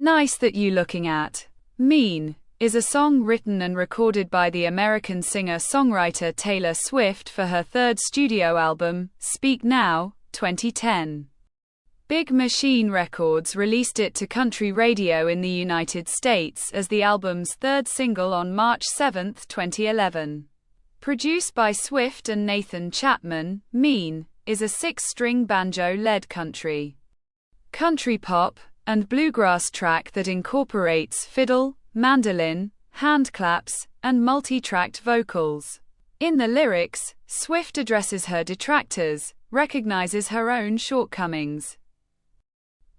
Nice That You Looking At. Mean is a song written and recorded by the American singer-songwriter Taylor Swift for her third studio album, Speak Now, 2010. Big Machine Records released it to country radio in the United States as the album's third single on March 7, 2011. Produced by Swift and Nathan Chapman, Mean is a six-string banjo-led country pop, and bluegrass track that incorporates fiddle, mandolin, hand claps, and multi-tracked vocals. In the lyrics, Swift addresses her detractors, recognizes her own shortcomings,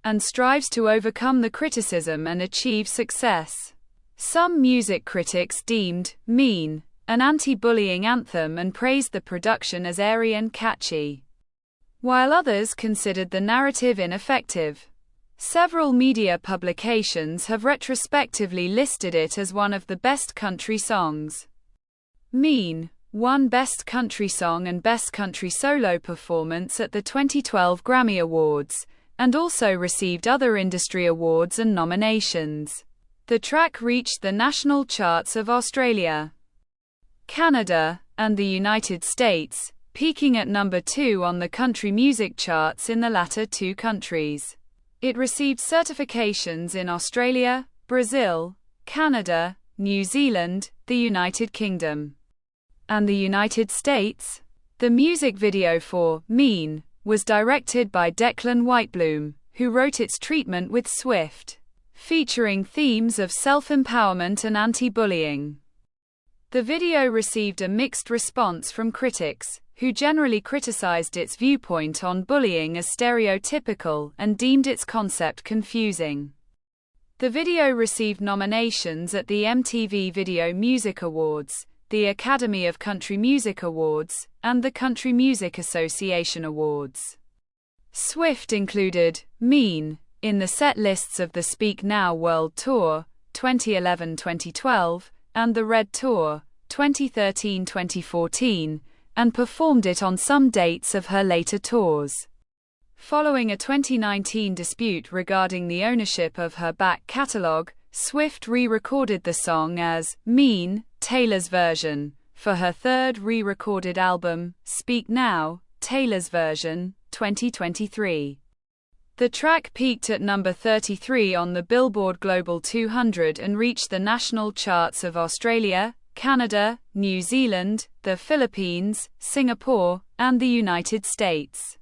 and strives to overcome the criticism and achieve success. Some music critics deemed Mean an anti-bullying anthem and praised the production as airy and catchy, while others considered the narrative ineffective. Several media publications have retrospectively listed it as one of the best country songs. Mean won Best Country Song and Best Country Solo Performance at the 2012 Grammy Awards, and also received other industry awards and nominations. The track reached the national charts of Australia, Canada, and the United States, peaking at number 2 on the country music charts in the latter two countries. It received certifications in Australia, Brazil, Canada, New Zealand, the United Kingdom, and the United States. The music video for Mean was directed by Declan Whitebloom, who wrote its treatment with Swift, featuring themes of self-empowerment and anti-bullying. The video received a mixed response from critics, who generally criticized its viewpoint on bullying as stereotypical and deemed its concept confusing. The video received nominations at the MTV Video Music Awards, the Academy of Country Music Awards, and the Country Music Association Awards. Swift included Mean in the set lists of the Speak Now World Tour, 2011-2012, and the Red Tour, 2013-2014, and performed it on some dates of her later tours. Following a 2019 dispute regarding the ownership of her back catalog, Swift re-recorded the song as Mean, Taylor's version, for her third re-recorded album, Speak Now, Taylor's version, 2023. The track peaked at number 33 on the Billboard Global 200 and reached the national charts of Australia, Canada, New Zealand, the Philippines, Singapore, and the United States.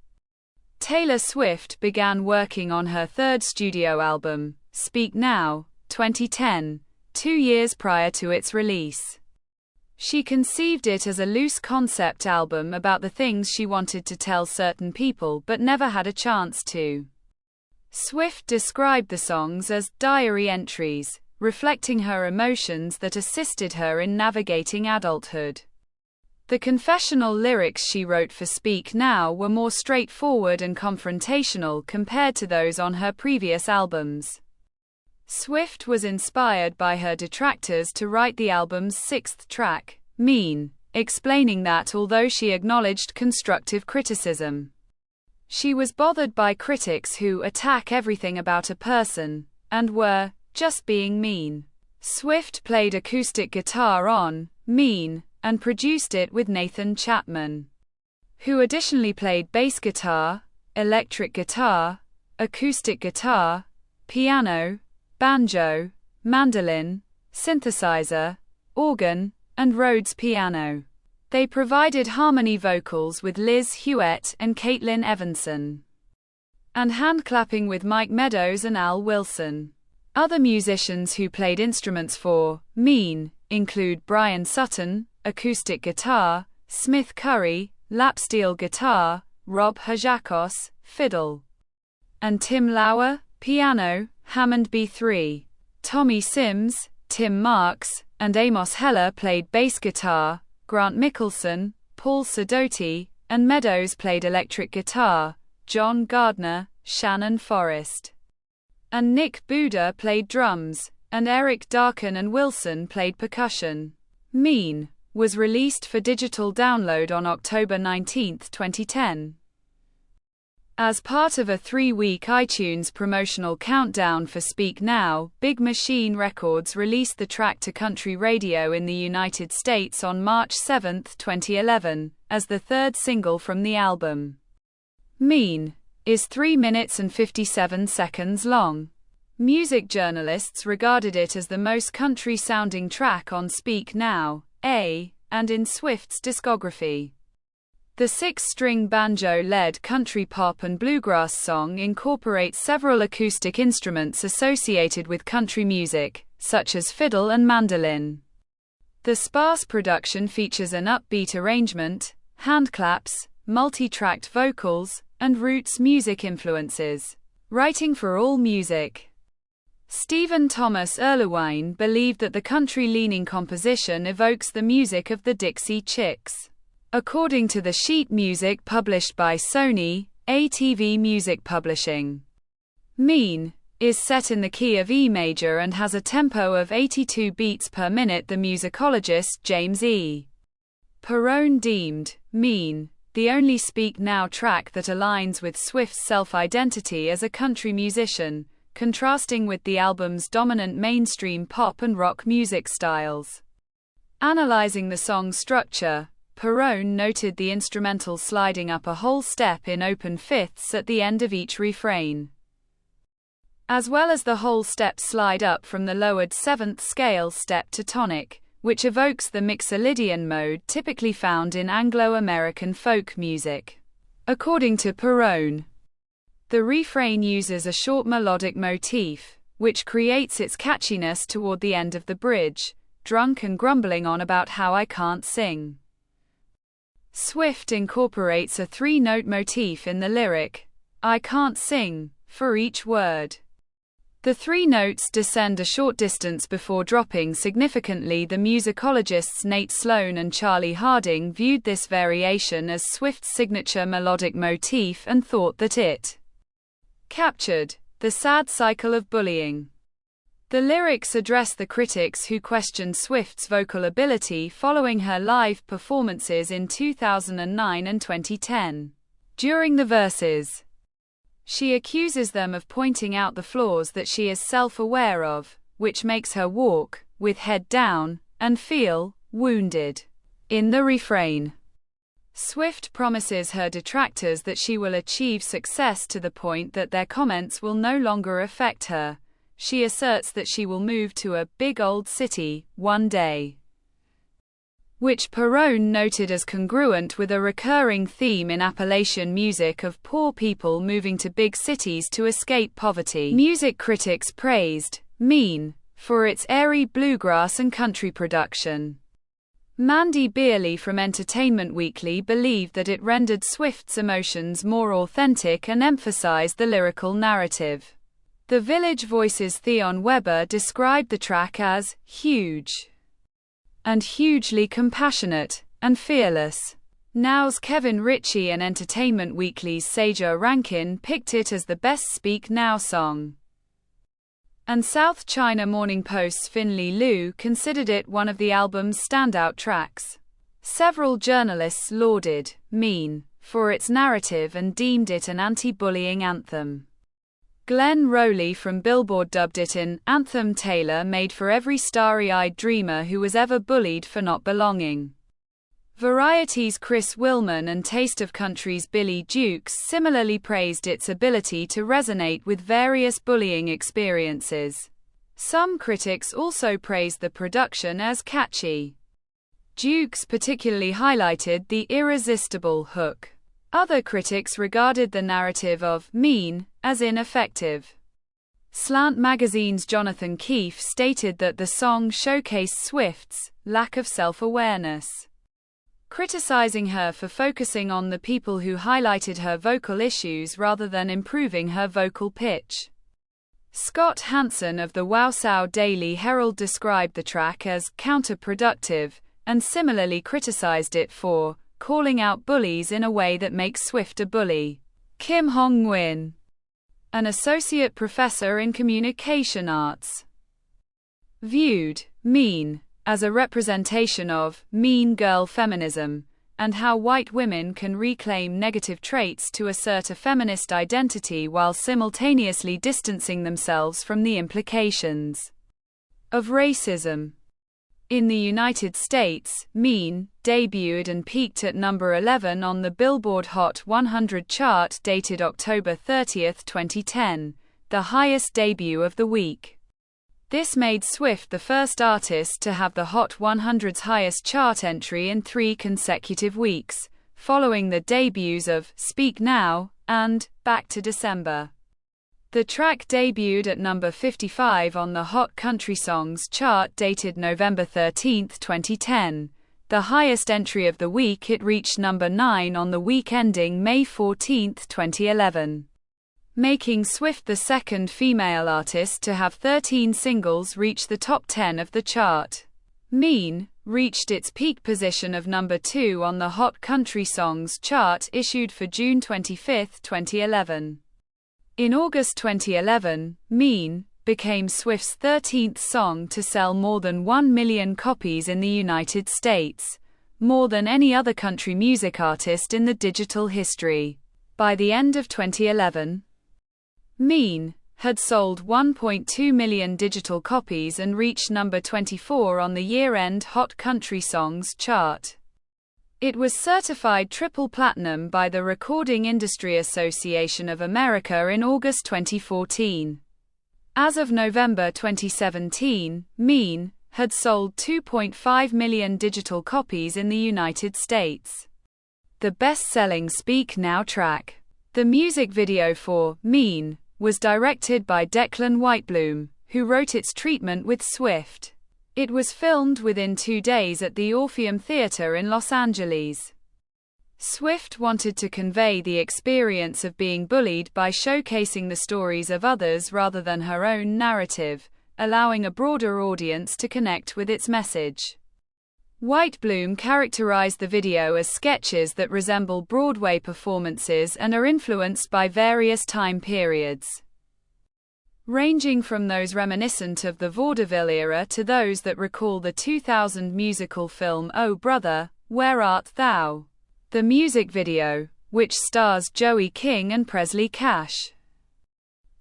Taylor Swift began working on her third studio album, Speak Now, 2010, 2 years prior to its release. She conceived it as a loose concept album about the things she wanted to tell certain people but never had a chance to. Swift described the songs as diary entries, reflecting her emotions that assisted her in navigating adulthood. The confessional lyrics she wrote for Speak Now were more straightforward and confrontational compared to those on her previous albums. Swift was inspired by her detractors to write the album's sixth track, Mean, explaining that although she acknowledged constructive criticism, she was bothered by critics who attack everything about a person, and were just being mean. Swift played acoustic guitar on Mean, and produced it with Nathan Chapman, who additionally played bass guitar, electric guitar, acoustic guitar, piano, banjo, mandolin, synthesizer, organ, and Rhodes piano. They provided harmony vocals with Liz Hewitt and Caitlin Evanson, and handclapping with Mike Meadows and Al Wilson. Other musicians who played instruments for Mean include Brian Sutton, acoustic guitar, Smith Curry, lap steel guitar, Rob Hajakos, fiddle, and Tim Lauer, piano, Hammond B3. Tommy Sims, Tim Marks, and Amos Heller played bass guitar, Grant Mickelson, Paul Sidoti, and Meadows played electric guitar, John Gardner, Shannon Forrest, and Nick Buda played drums, and Eric Darken and Wilson played percussion. Mean was released for digital download on October 19, 2010. As part of a 3-week iTunes promotional countdown for Speak Now, Big Machine Records released the track to country radio in the United States on March 7, 2011, as the third single from the album. Mean is 3 minutes and 57 seconds long. Music journalists regarded it as the most country-sounding track on Speak Now, and in Swift's discography. The 6-string banjo-led country pop and bluegrass song incorporates several acoustic instruments associated with country music, such as fiddle and mandolin. The sparse production features an upbeat arrangement, handclaps, multi-tracked vocals, and roots music influences. Writing for AllMusic, Stephen Thomas Erlewine believed that the country-leaning composition evokes the music of the Dixie Chicks. According to the sheet music published by Sony, ATV Music Publishing, Mean is set in the key of E major and has a tempo of 82 beats per minute. The musicologist James E. Perrone deemed Mean the only Speak Now track that aligns with Swift's self-identity as a country musician, contrasting with the album's dominant mainstream pop and rock music styles. Analyzing the song's structure, Perrone noted the instrumental sliding up a whole step in open fifths at the end of each refrain, as well as the whole step slide up from the lowered 7th scale step to tonic, which evokes the Mixolydian mode typically found in Anglo-American folk music. According to Perrone, the refrain uses a short melodic motif, which creates its catchiness toward the end of the bridge, drunk and grumbling on about how I can't sing. Swift incorporates a 3-note motif in the lyric, I can't sing, for each word. The 3 notes descend a short distance before dropping significantly. The musicologists Nate Sloan and Charlie Harding viewed this variation as Swift's signature melodic motif and thought that it captured the sad cycle of bullying. The lyrics address the critics who questioned Swift's vocal ability following her live performances in 2009 and 2010. During the verses, she accuses them of pointing out the flaws that she is self-aware of, which makes her walk with head down and feel wounded. In the refrain, Swift promises her detractors that she will achieve success to the point that their comments will no longer affect her. She asserts that she will move to a big old city one day, which Perrone noted as congruent with a recurring theme in Appalachian music of poor people moving to big cities to escape poverty. Music critics praised Mean for its airy bluegrass and country production. Mandy Beerley from Entertainment Weekly believed that it rendered Swift's emotions more authentic and emphasized the lyrical narrative. The Village Voice's Theon Weber described the track as huge and hugely compassionate and fearless. Now's Kevin Ritchie and Entertainment Weekly's Saja Rankin picked it as the best Speak Now song, and South China Morning Post's Finley Liu considered it one of the album's standout tracks. Several journalists lauded Mean for its narrative and deemed it an anti-bullying anthem. Glenn Rowley from Billboard dubbed it an anthem tailor-made for every starry-eyed dreamer who was ever bullied for not belonging. Variety's Chris Willman and Taste of Country's Billy Dukes similarly praised its ability to resonate with various bullying experiences. Some critics also praised the production as catchy. Dukes particularly highlighted the irresistible hook. Other critics regarded the narrative of Mean as ineffective. Slant Magazine's Jonathan Keefe stated that the song showcased Swift's lack of self-awareness, criticizing her for focusing on the people who highlighted her vocal issues rather than improving her vocal pitch. Scott Hansen of the Wausau Daily Herald described the track as counterproductive, and similarly criticized it for calling out bullies in a way that makes Swift a bully. Kim Hong Nguyen, an associate professor in communication arts, viewed Mean as a representation of mean girl feminism, and how white women can reclaim negative traits to assert a feminist identity while simultaneously distancing themselves from the implications of racism. In the United States, Mean debuted and peaked at number 11 on the Billboard Hot 100 chart dated October 30, 2010, the highest debut of the week. This made Swift the first artist to have the Hot 100's highest chart entry in 3 consecutive weeks, following the debuts of Speak Now and Back to December. The track debuted at number 55 on the Hot Country Songs chart dated November 13, 2010. The highest entry of the week, it reached number 9 on the week ending May 14, 2011. Making Swift the second female artist to have 13 singles reach the top 10 of the chart. Mean reached its peak position of number 2 on the Hot Country Songs chart issued for June 25, 2011. In August 2011, Mean became Swift's 13th song to sell more than 1 million copies in the United States, more than any other country music artist in the digital history. By the end of 2011, Mean had sold 1.2 million digital copies and reached number 24 on the year-end Hot Country Songs chart. It was certified triple platinum by the Recording Industry Association of America in August 2014. As of November 2017, Mean had sold 2.5 million digital copies in the United States. The best-selling Speak Now track. The music video for Mean was directed by Declan Whitebloom, who wrote its treatment with Swift. It was filmed within 2 days at the Orpheum Theatre in Los Angeles. Swift wanted to convey the experience of being bullied by showcasing the stories of others rather than her own narrative, allowing a broader audience to connect with its message. Whitebloom characterized the video as sketches that resemble Broadway performances and are influenced by various time periods, ranging from those reminiscent of the vaudeville era to those that recall the 2000 musical film Oh Brother, Where Art Thou? The music video, which stars Joey King and Presley Cash,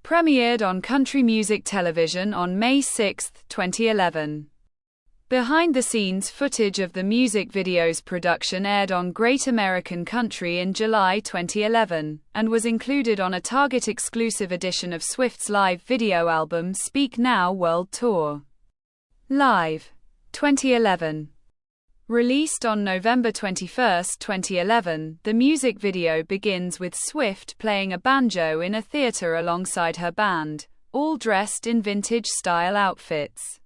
premiered on Country Music Television on May 6, 2011. Behind-the-scenes footage of the music video's production aired on Great American Country in July 2011, and was included on a Target-exclusive edition of Swift's live video album Speak Now World Tour. Live. 2011. Released on November 21, 2011, the music video begins with Swift playing a banjo in a theater alongside her band, all dressed in vintage-style outfits.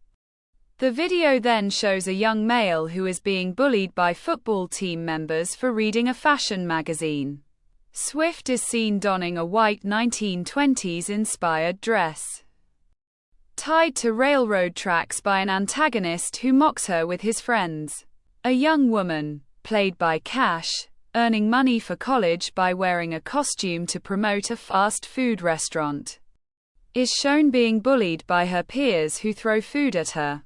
The video then shows a young male who is being bullied by football team members for reading a fashion magazine. Swift is seen donning a white 1920s-inspired dress, tied to railroad tracks by an antagonist who mocks her with his friends. A young woman, played by Cash, earning money for college by wearing a costume to promote a fast food restaurant, is shown being bullied by her peers who throw food at her.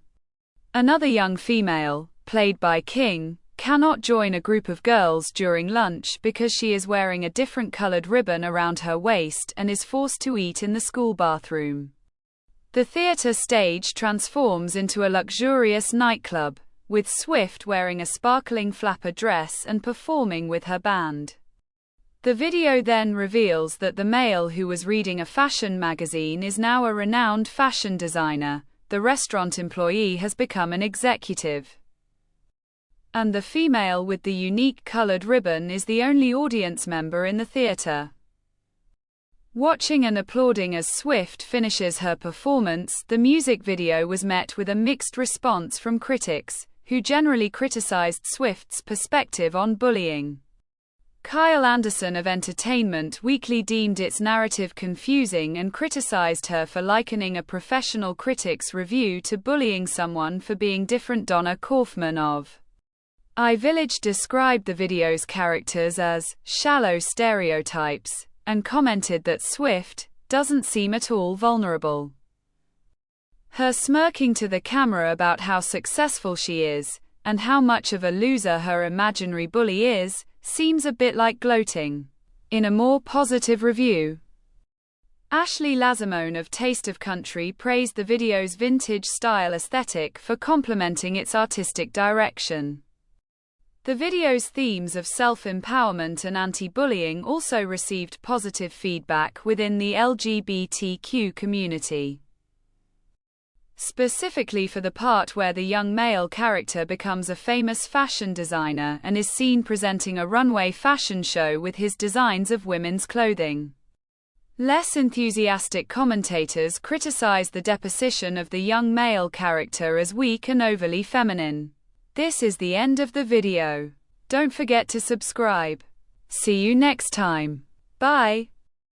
Another young female, played by King, cannot join a group of girls during lunch because she is wearing a different colored ribbon around her waist and is forced to eat in the school bathroom. The theater stage transforms into a luxurious nightclub, with Swift wearing a sparkling flapper dress and performing with her band. The video then reveals that the male who was reading a fashion magazine is now a renowned fashion designer. The restaurant employee has become an executive, and the female with the unique colored ribbon is the only audience member in the theater, watching and applauding as Swift finishes her performance. The music video was met with a mixed response from critics, who generally criticized Swift's perspective on bullying. Kyle Anderson of Entertainment Weekly deemed its narrative confusing and criticized her for likening a professional critic's review to bullying someone for being different. Donna Kaufman of iVillage described the video's characters as shallow stereotypes, and commented that Swift doesn't seem at all vulnerable. Her smirking to the camera about how successful she is, and how much of a loser her imaginary bully is, seems a bit like gloating. In a more positive review, Ashley Lazamone of Taste of Country praised the video's vintage style aesthetic for complementing its artistic direction. The video's themes of self-empowerment and anti-bullying also received positive feedback within the LGBTQ community. Specifically for the part where the young male character becomes a famous fashion designer and is seen presenting a runway fashion show with his designs of women's clothing. Less enthusiastic commentators criticized the depiction of the young male character as weak and overly feminine. This is the end of the video. Don't forget to subscribe. See you next time. Bye.